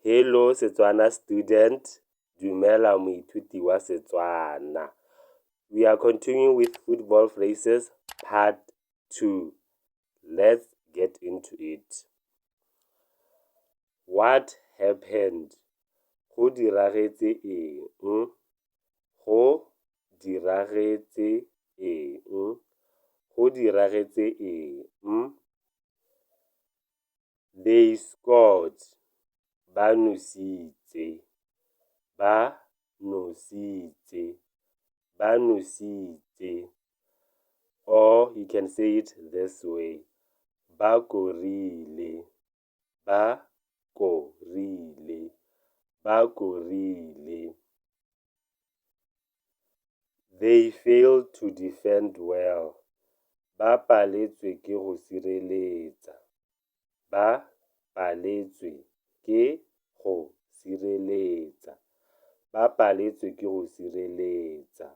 Hello Setswana student, dumela moithuti wa Setswana. We are continuing with football phrases part 2. Let's get into it. What happened? Go diragetse eng? Go diragetse eng? Go diragetse eng? They scored. Ba nositse. Ba nositse. Ba nositse. Or you can say it this way. Ba korile. Ba korile. Ba korile. They failed to defend well. Ba paletswe ke go sireletsa. Ba paletswe ke go sireletsa. Ba paletswe ke go sireletsa.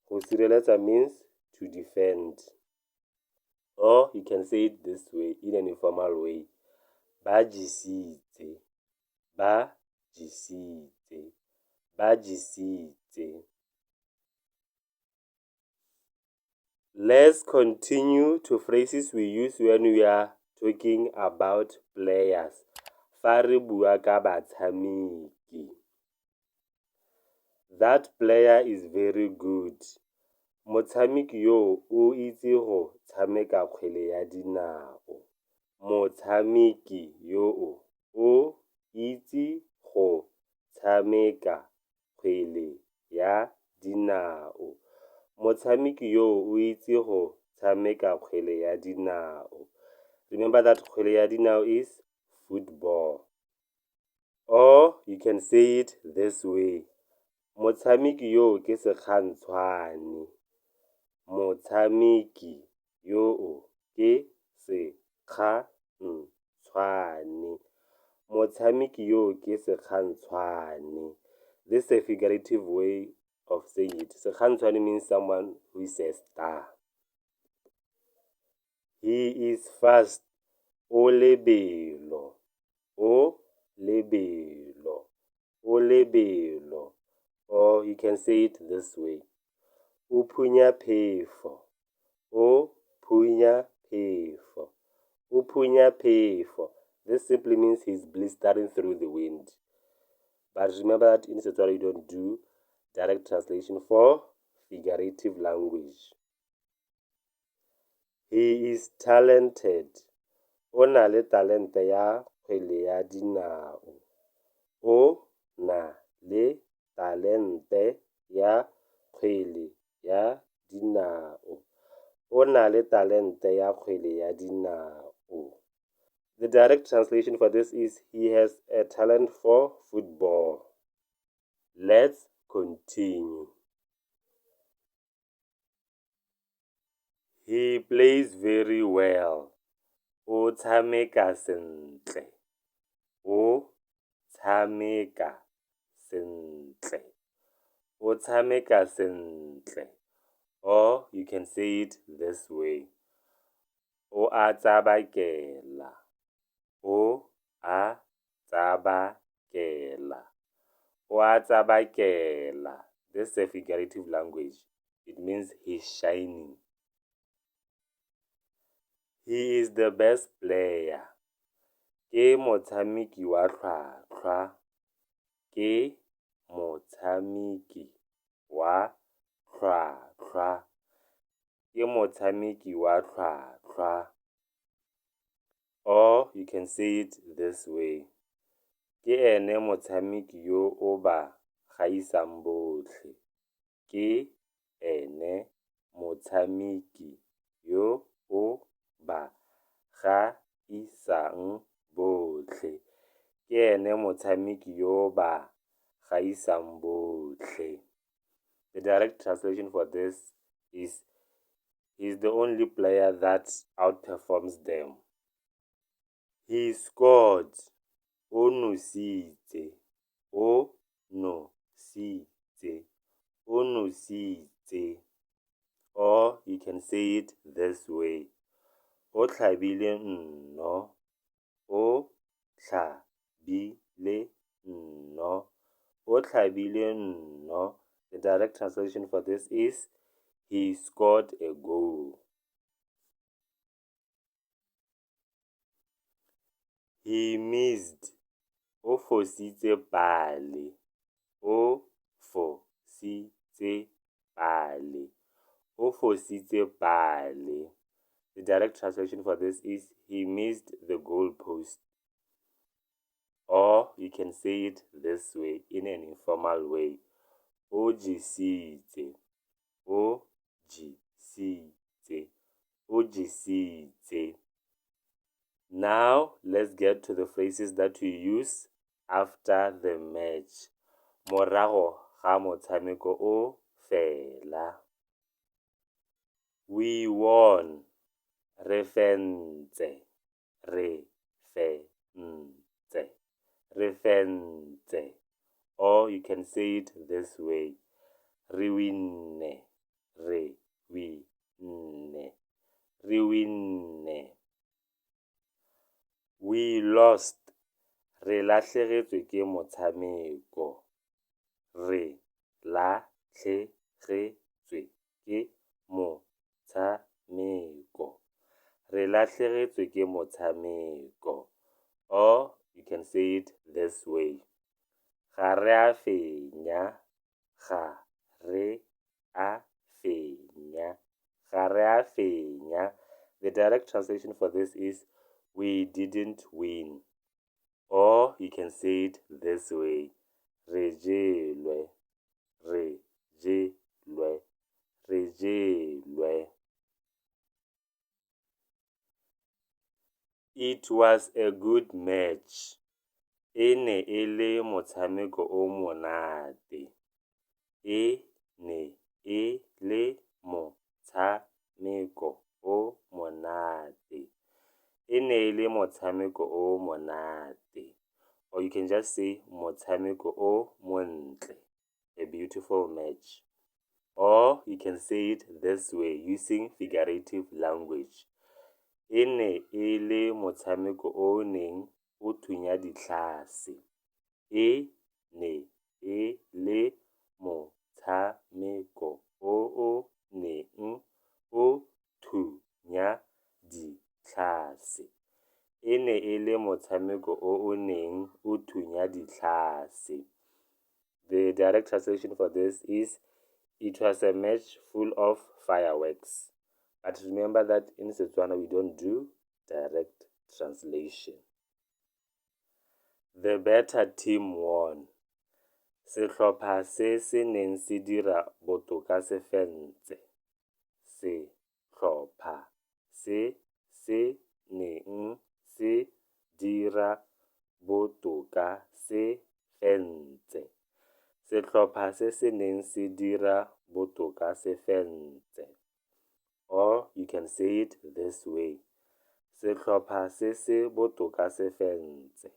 Go sireletsa means to defend. Or you can say it this way, in an informal way. Ba jisitse. Ba jisitse. Ba jisitse. Let's continue to phrases we use when we are talking about players. Fa re bua ka batshameki. That player is very good. Motshameki yo o itse go tshameka kgwele ya dinao. Motshameki yo o itse go tshameka kgwele ya dinao. Motshameki yo o itse go tshameka kgwele ya dinao. Remember that kgwele ya dinao is football. Or you can say it this way. Motshameki yo ke sekgantshwane. Motshameki yo ke sekgantshwane. Motshameki yo ke sekgantshwane. This is a figurative way of saying it. Sekgantshwane means someone who is a star. He is fast. O lebelo. O lebelo. O lebelo. Or you can say it this way. O phunya phefo. O phunya phefo. O phunya phefo. This simply means he's blistering through the wind. But remember that in Setswana you don't do direct translation for figurative language. He is talented. O na le talente ya kgwele ya dinao. O na le talente ya kgwele ya dinao. O na le talente ya kgwele ya dinao. The direct translation for this is he has a talent for football. Let's continue. He plays very well. O tshameka sentle. O tshameka sentle. O tshameka sentle. Or you can say it this way. O a tsabakela. O a tsabakela. O a tsabakela. This is a figurative language. It means he's shining. He is the best player. Ke motshameki wa tlhwatlhwa. Ke motshameki wa tlhwatlhwa. Ke motshameki wa tlhwatlhwa. Or you can say it this way. Ke ene motshameki yo o ba gaisang botlhe. Ke ene motshameki yo o ba gaisang botlhe. Ke ene motshameki yo ba gaisang botlhe. The direct translation for this is he's the only player that outperforms them. He scored. O nositse. O nositse. O nositse. Or you can say it this way. O tlhabile nno. O tlhabile o tlhabile nno. The direct translation for this is, he scored a goal. He missed. O fositse pale. O fositse pale. O fositse pale. The direct translation for this is, he missed the goal post. Or you can say it this way, in an informal way. O jisitse. O jisitse. O jisitse. Now, let's get to the phrases that we use after the match. Morago ga motshameko o fela. We won. Re fentse. Re fentse. Re fentse. Or you can say it this way. Re winne. Re winne. Re winne. We lost. Re latlhegetswe ke motshameko. Re latlhegetswe ke motshameko. Re latlhegetswe ke motshameko. Or you can say it this way. Ga re a fenya. Ga re a fenya. Ga re a fenya. The direct translation for this is, we didn't win. Or you can say it this way. Re jelwe. Re jelwe. Re jelwe. It was a good match. E ne e le motshameko o monate. E ne e le motshameko o monate. E ne e le motshameko o monate. Or you can just say motshameko o montle. A beautiful match. Or you can say it this way, using figurative language. E ne e le motshameko o neng o thunya ditlhase. E ne e le motshameko o neng o thunya ditlhase. E ne e le motshameko o neng o thunya ditlhase. The direct translation for this is, it was a match full of fireworks. But remember that in Setswana we don't do direct translation. The better team won. Sehlopha se se neng se dira botoka se fentse. Sehlopha se se neng se dira botoka se fentse. Sehlopha se se neng se dira botoka se fentse. Or you can say it this way. Sehlopha se se botoka se fentse.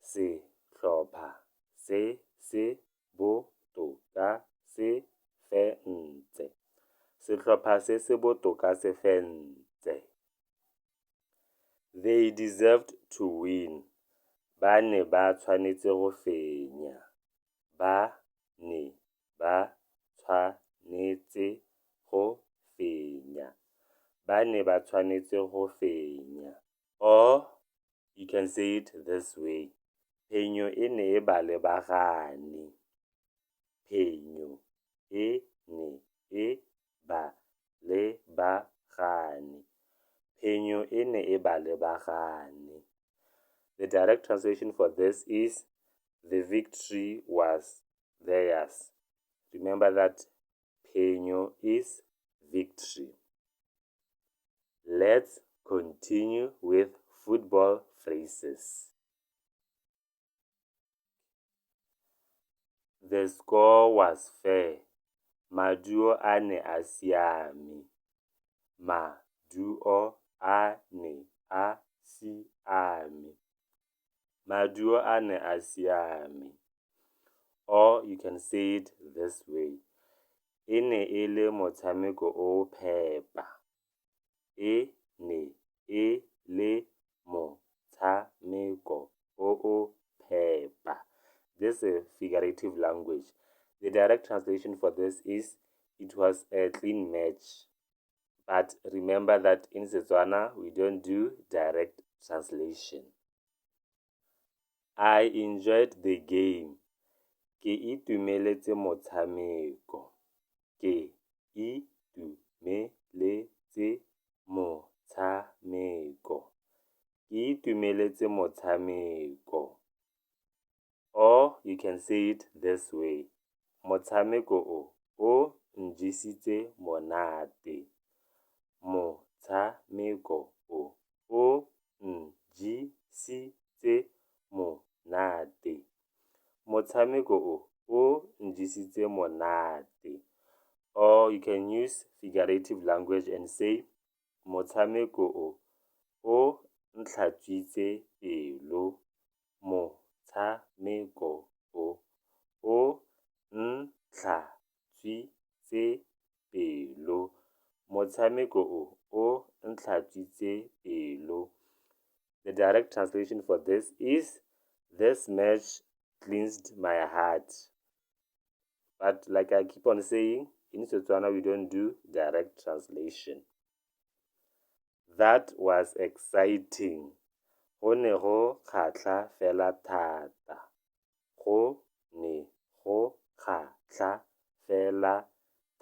Sehlopha se se botoka se fentse. Sehlopha se se botoka se fentse. They deserved to win. Ba ne ba tshwanetse go fenya. Ba ne ba tshwanetse go fenya. Ba ne ba tshwanetse go fenya. Or you can say it this way. Phenyo e ne e ba lebagane. Phenyo e ne e ba lebagane. Phenyo e ne e ba lebagane. The direct translation for this is, the victory was theirs. Remember that phenyo is victory. Let's continue with football phrases. The score was fair. Maduo a ne a siame. Maduo a ne a siame. Maduo a ne a siame. Or you can say it this way. E ne e le motshameko o phepa. E ne e le motshameko o phepa. This is a figurative language. The direct translation for this is, it was a clean match. But remember that in Setswana, we don't do direct translation. I enjoyed the game. Ke itumeletse motshameko. Ke itumeletse motshameko. Ke itumeletse motshameko. Or you can say it this way. Motshameko o njisitse monate. Motshameko o njisitse monate. Motshameko o njisitse monate. Or you can use figurative language and say, motshameko o ntlhatswitse pelo. Motshameko o ntlhatswitse pelo. Motshameko o ntlhatswitse pelo. The direct translation for this is, this match cleansed my heart. But like I keep on saying, in Setswana we don't do direct translation. That was exciting. Go ne go kgatla fela thata. Go ne go kgatla fela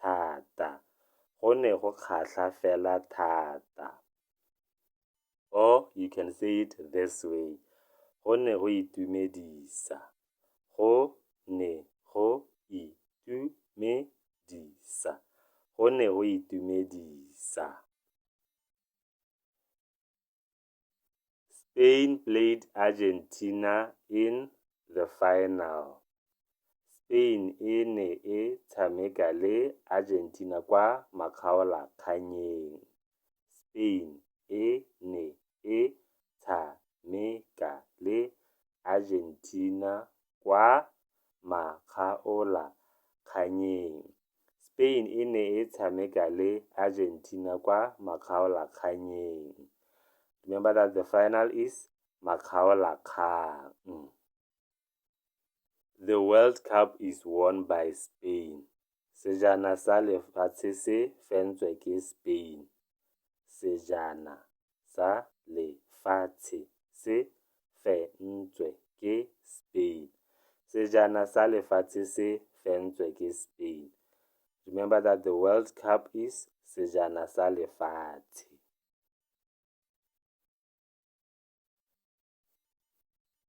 thata. Go ne go kgatla fela thata. Or you can say it this way. Go ne go itumedisa. Go ne go itumedisa. Go ne go itumedisa. Spain played Argentina in the final. Spain e ne e tshameka le Argentina kwa makgaolakganyeng. Spain e ne e tshameka le Argentina kwa makgaolakganyeng. Spain e ne e tshameka le Argentina kwa makgaolakganyeng. Remember that the final is makgaolakgang. The World Cup is won by Spain. Sejana sa lefatshe se fentswe ke Spain. Sejana sa lefatshe se fentswe ke Spain. Sejana sa lefatshe se fentswe ke Spain. Remember that the World Cup is sejana sa lefatshe.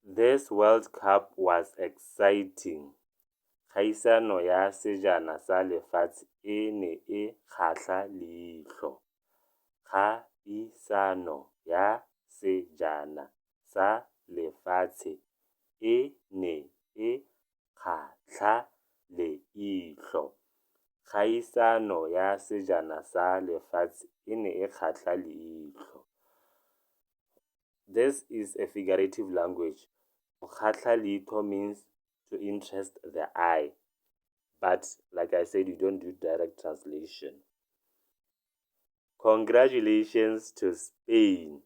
This World Cup was exciting. Kgaisano ya sejana sa lefatshe e ne e kgahla leihlo. Kgaisano ya sejana sa lefatshe e ne e kgahla leihlo. Kgaisano ya sejana sa lefatshe e ne e kgahla leihlo. This is a figurative language. Kgahla leihlo means to interest the eye. But like I said, you don't do direct translation. Congratulations to Spain.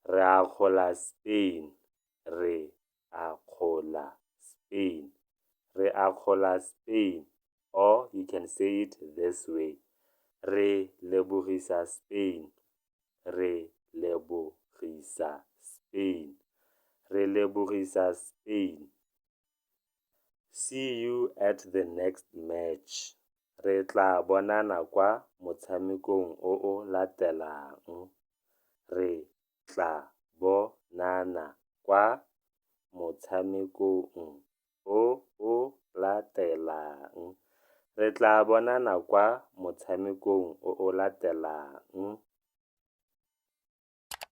Re a kgola Spain. Re a kgola Spain. Re a kgola Spain. Or you can say it this way. Re lebogisa Spain. Re lebogisa Spain. Re lebogisa Spain. See you at the next match. Re tla bonana kwa motshamekong o latelang. Re tla bonana kwa motshamekong o latelang. Re tla bonana kwa motshamekong o latelang.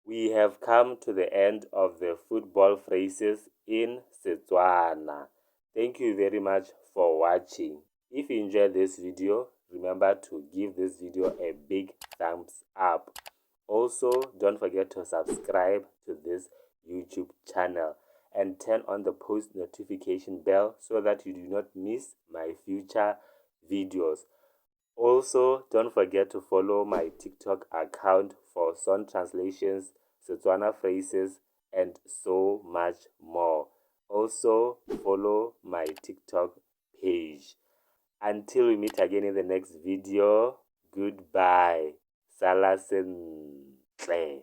We have come to the end of the football phrases in Setswana. Thank you very much for watching. If you enjoyed this video, remember to give this video a big thumbs up. Also, don't forget to subscribe to this YouTube channel and turn on the post notification bell so that you do not miss my future videos. Also, don't forget to follow my TikTok account for song translations, Setswana phrases, and so much more. Also, follow my TikTok page. Until we meet again in the next video, goodbye. Sala sentle.